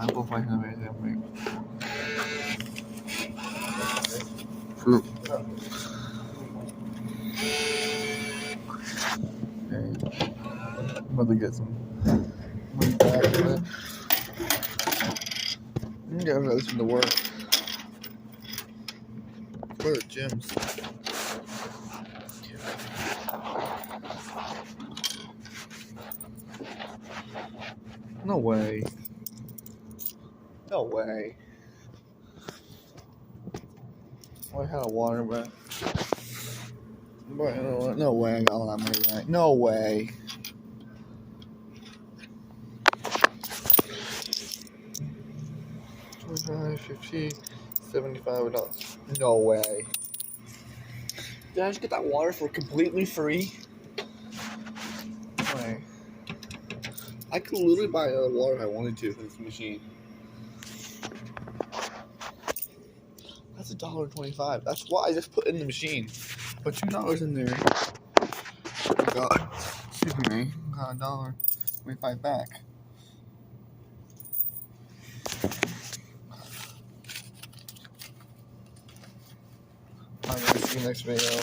不发现没事没。是。Okay. I'm about to get some money back from it. I'm gonna go listen to work. Where are the gyms? No way. No way. I had a water, but no way I got all that money back. No way. $25, $50, $75. No way. Did I just get that water for completely free? No way. I could literally buy another water if I wanted to from this machine. That's $1.25. That's what I just put in the machine. Put $2 in there. Got, excuse me, got $1.25 back. I'm gonna see you next video.